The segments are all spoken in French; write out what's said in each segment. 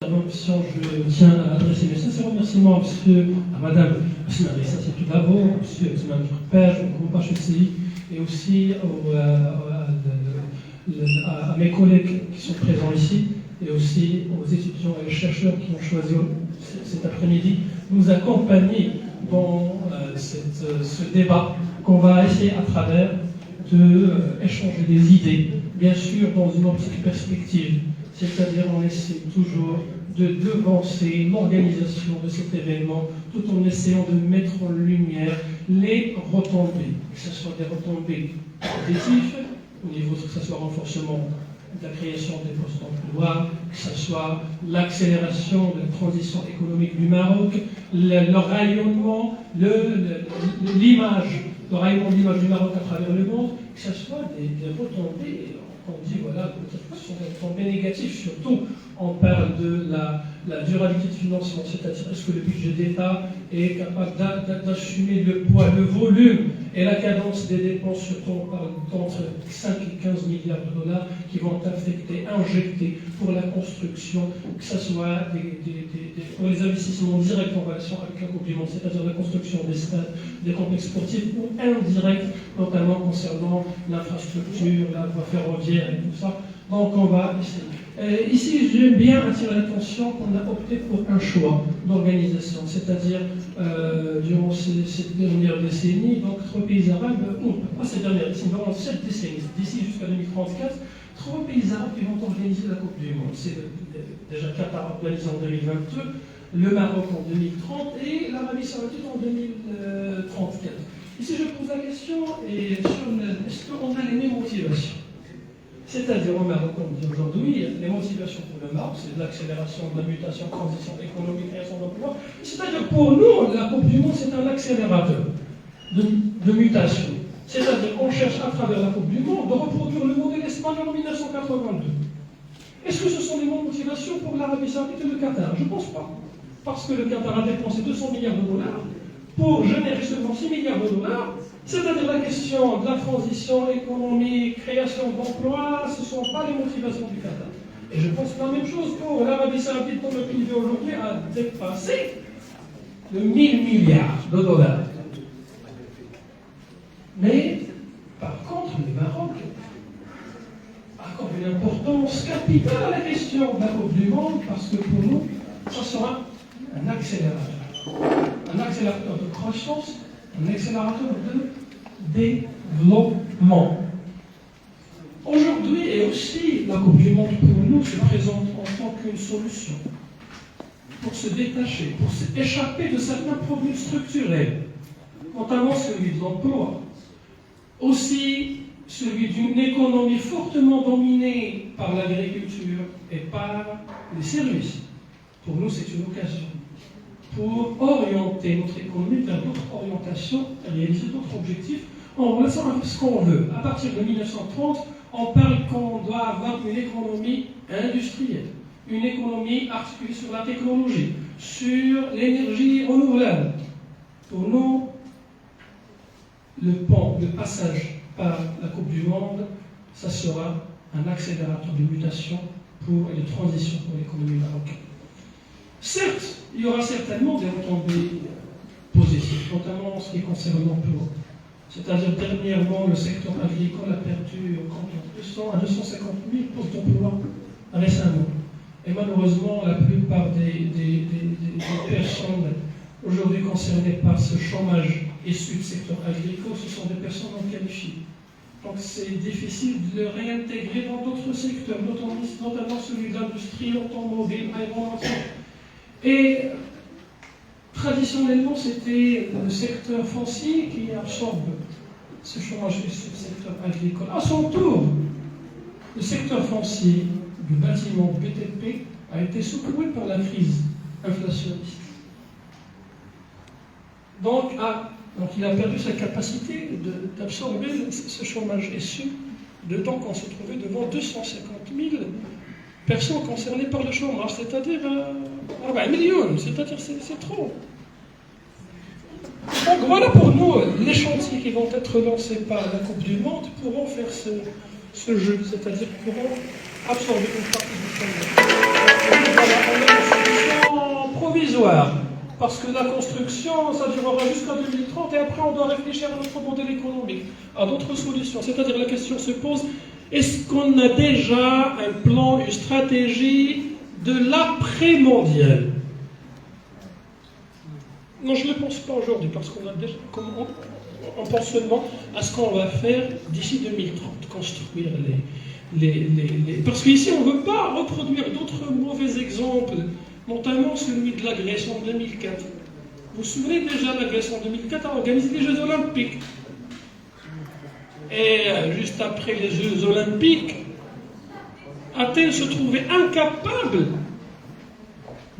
intervention, je tiens à adresser mes sincères remerciements à Madame Asma Rissa, c'est tout d'abord, à Monsieur Asma Père, au groupe HECI, et aussi à mes collègues qui sont présents ici, et aussi aux étudiants et chercheurs qui ont choisi cet après-midi nous accompagner dans ce débat qu'on va essayer à travers d'échanger des idées, bien sûr dans une optique perspective, c'est-à-dire on essaie toujours de devancer l'organisation de cet événement tout en essayant de mettre en lumière les retombées, que ce soit des retombées positives, au niveau que ce soit renforcement de la création des postes d'emploi, que ce soit l'accélération de la transition économique du Maroc, le rayonnement, l'image du Maroc à travers le monde, que ce soit des retombées, on dit voilà, ce sont des retombées négatives, surtout on parle de la durabilité de financement, c'est-à-dire est-ce que le budget d'État est capable d'assumer le poids, le volume et la cadence des dépenses, surtout on parle d'entre 5 et 15 milliards de dollars qui vont affecter, injecter pour la construction, que ce soit pour les investissements directs en relation avec la Coupe du Monde, c'est-à-dire la construction des stades, des complexes sportifs, ou indirects, notamment concernant l'infrastructure, la voie ferroviaire et tout ça. Donc on va essayer. Ici, j'aime bien attirer l'attention qu'on a opté pour un choix d'organisation, c'est-à-dire durant cette dernière décennie, donc 3 pays arabes, pas cette dernière décennie, durant 7 décennies, d'ici jusqu'à 2034, 3 pays arabes qui vont organiser la Coupe du Monde. C'est déjà Qatar organisé en 2022, le Maroc en 2030 et l'Arabie Saoudite en 2034. Ici, je pose la question, est-ce qu'on a les mêmes motivations? C'est-à-dire au Maroc, on dit aujourd'hui, les motivations pour le Maroc, c'est de l'accélération, de la mutation, transition économique, création d'emplois. C'est-à-dire pour nous, la Coupe du Monde, c'est un accélérateur de mutation. C'est-à-dire qu'on cherche à travers la Coupe du Monde de reproduire le modèle espagnol en 1982. Est-ce que ce sont les mêmes motivations pour l'Arabie Saoudite et le Qatar? Je ne pense pas. Parce que le Qatar a dépensé 200 milliards de dollars pour générer seulement 6 milliards de dollars. C'est-à-dire la question de la transition économique, création d'emplois, ce ne sont pas les motivations du Qatar. Et je pense que la même chose pour l'Arabie Saoudite, dont le PIB aujourd'hui a dépassé le 1000 milliards de dollars. Mais, par contre, le Maroc accorde une importance capitale à la question de la Coupe du Monde, parce que pour nous, ça sera un accélérateur. Un accélérateur de croissance, un accélérateur de développement. Aujourd'hui, et aussi, la Coupe du Monde pour nous se présente en tant qu'une solution pour se détacher, pour s'échapper de certains problèmes structurels, notamment celui de l'emploi, aussi celui d'une économie fortement dominée par l'agriculture et par les services. Pour nous, c'est une occasion pour orienter notre économie vers d'autres orientations, réaliser d'autres objectifs en relation avec ce qu'on veut. À partir de 1930, on parle qu'on doit avoir une économie industrielle, une économie articulée sur la technologie, sur l'énergie renouvelable. Pour nous, le passage par la Coupe du Monde, ça sera un accélérateur de mutation pour et de transition pour l'économie marocaine. Certes, il y aura certainement des retombées positives, notamment en ce qui concerne l'emploi. C'est-à-dire, dernièrement, le secteur agricole a perdu 200 à 250 000 postes d'emploi récemment. Et malheureusement, la plupart des personnes aujourd'hui concernées par ce chômage issu du secteur agricole, ce sont des personnes non qualifiées. Donc c'est difficile de le réintégrer dans d'autres secteurs, notamment celui de l'industrie automobile, aéronautique. Et traditionnellement, c'était le secteur foncier qui absorbe ce chômage issu du secteur agricole. À son tour, le secteur foncier du bâtiment BTP a été secoué par la crise inflationniste. Donc il a perdu sa capacité d'absorber ce chômage issu de temps qu'on se trouvait devant 250 000 personnes concernées par le chômage, c'est-à-dire 4 millions, c'est-à-dire c'est trop. Donc voilà pour nous les chantiers qui vont être lancés par la Coupe du Monde pourront faire ce jeu, c'est-à-dire pourront absorber une partie du chômage. Voilà, provisoire. Parce que la construction, ça durera jusqu'à 2030 et après on doit réfléchir à notre modèle économique, à d'autres solutions. C'est-à-dire la question se pose, est-ce qu'on a déjà un plan, une stratégie de l'après-mondial? Non, je ne le pense pas aujourd'hui, parce qu'on a déjà, on pense seulement à ce qu'on va faire d'ici 2030, construire parce qu'ici on ne veut pas reproduire d'autres mauvais exemples, notamment celui de la Grèce en 2004. Vous vous souvenez déjà, la Grèce en 2004 a organisé les Jeux Olympiques. Et juste après les Jeux Olympiques, Athènes se trouvait incapable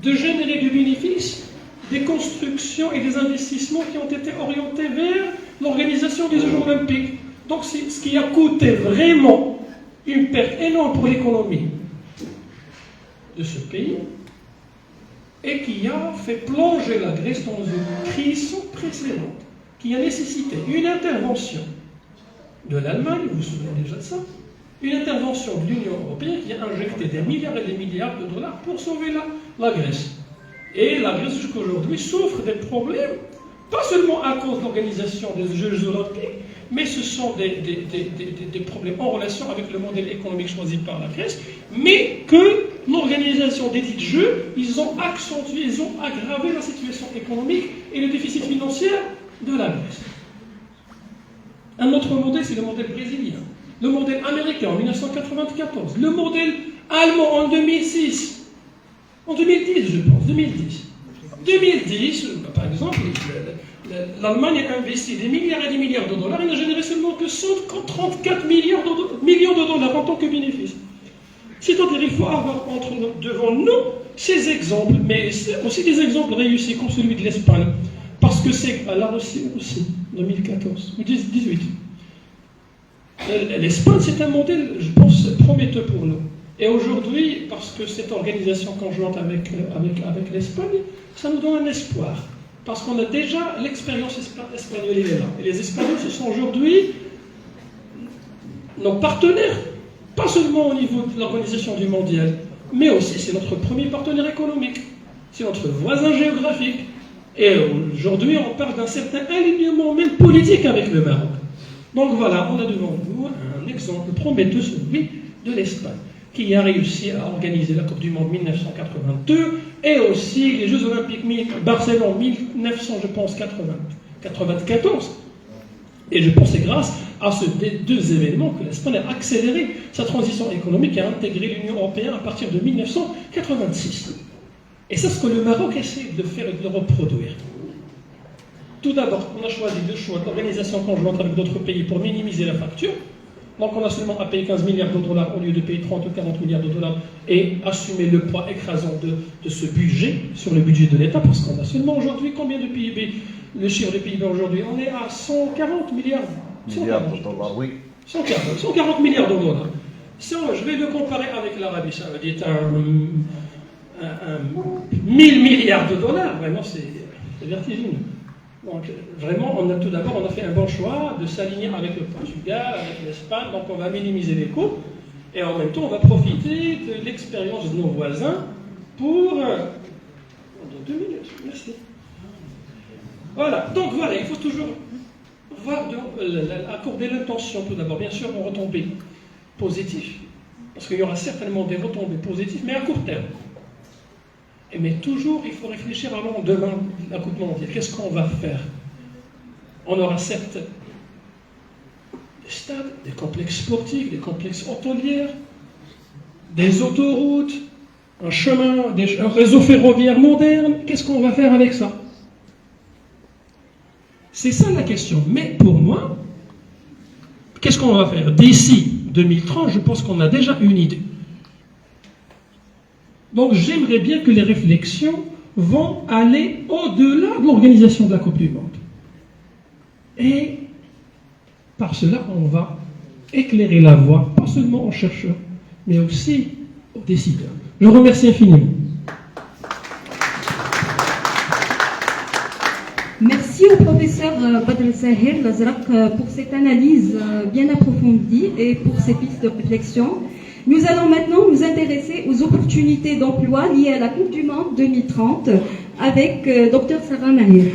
de générer du bénéfice des constructions et des investissements qui ont été orientés vers l'organisation des Jeux Olympiques. Donc c'est ce qui a coûté vraiment une perte énorme pour l'économie de ce pays et qui a fait plonger la Grèce dans une crise sans précédent, qui a nécessité une intervention de l'Allemagne, vous vous souvenez déjà de ça, une intervention de l'Union européenne qui a injecté des milliards et des milliards de dollars pour sauver la Grèce. Et la Grèce, jusqu'à aujourd'hui, souffre des problèmes, pas seulement à cause de l'organisation des Jeux Olympiques, mais ce sont des problèmes en relation avec le modèle économique choisi par la Grèce, mais que l'organisation des dits Jeux, ils ont accentué, ils ont aggravé la situation économique et le déficit financier de la Grèce. Un autre modèle, c'est le modèle brésilien, le modèle américain en 1994, le modèle allemand en 2006, en 2010, je pense, 2010. 2010, par exemple, l'Allemagne a investi des milliards et des milliards de dollars, elle n'a généré seulement que 134 millions de dollars en tant que bénéfice. C'est-à-dire qu'il faut avoir devant nous ces exemples, mais aussi des exemples réussis comme celui de l'Espagne, parce que c'est la Russie aussi, 2014 ou 2018. L'Espagne, c'est un modèle, je pense, prometteur pour nous. Et aujourd'hui, parce que cette organisation conjointe avec l'Espagne, ça nous donne un espoir. Parce qu'on a déjà l'expérience espagnole, elle est là. Et les Espagnols, ce sont aujourd'hui nos partenaires, pas seulement au niveau de l'organisation du mondial, mais aussi c'est notre premier partenaire économique, c'est notre voisin géographique. Et aujourd'hui, on parle d'un certain alignement, même politique, avec le Maroc. Donc voilà, on a devant nous un exemple prometteur, celui de l'Espagne, qui a réussi à organiser la Coupe du Monde 1982 et aussi les Jeux Olympiques Barcelone 1994. Et je pense que c'est grâce à ces deux événements que l'Espagne a accéléré sa transition économique et a intégré l'Union européenne à partir de 1986. Et c'est ce que le Maroc essaie de faire et de reproduire. Tout d'abord, on a choisi deux choix d'organisation conjointe avec d'autres pays pour minimiser la facture. Donc on a seulement à payer 15 milliards de dollars au lieu de payer 30 ou 40 milliards de dollars et assumer le poids écrasant de ce budget sur le budget de l'État, parce qu'on a seulement aujourd'hui combien de PIB? Le chiffre du PIB aujourd'hui, on est à 140 milliards de dollars, oui. 140 milliards de dollars. Si je vais le comparer avec l'Arabie Saoudite, 1000 milliards de dollars, vraiment c'est vertigineux. Donc vraiment, tout d'abord, on a fait un bon choix de s'aligner avec le Portugal, avec l'Espagne, donc on va minimiser les coûts, et en même temps, on va profiter de l'expérience de nos voisins pour... Dans 2 minutes, merci. Voilà, donc voilà, il faut toujours accorder l'intention tout d'abord, bien sûr, en retombées positives, parce qu'il y aura certainement des retombées positives, mais à court terme. Mais toujours, il faut réfléchir avant demain, la Coupe mondiale. Qu'est-ce qu'on va faire? On aura certes des stades, des complexes sportifs, des complexes hôteliers, des autoroutes, un chemin, un réseau ferroviaire moderne. Qu'est-ce qu'on va faire avec ça? C'est ça la question. Mais pour moi, qu'est-ce qu'on va faire? D'ici 2030, je pense qu'on a déjà une idée. Donc j'aimerais bien que les réflexions vont aller au-delà de l'organisation de la Coupe du Monde. Et par cela, on va éclairer la voie, pas seulement aux chercheurs, mais aussi aux décideurs. Je vous remercie infiniment. Merci au professeur Badr Sahir Lazrak pour cette analyse bien approfondie et pour ces pistes de réflexion. Nous allons maintenant nous intéresser aux opportunités d'emploi liées à la Coupe du Monde 2030 avec Dr Sarah Mahir.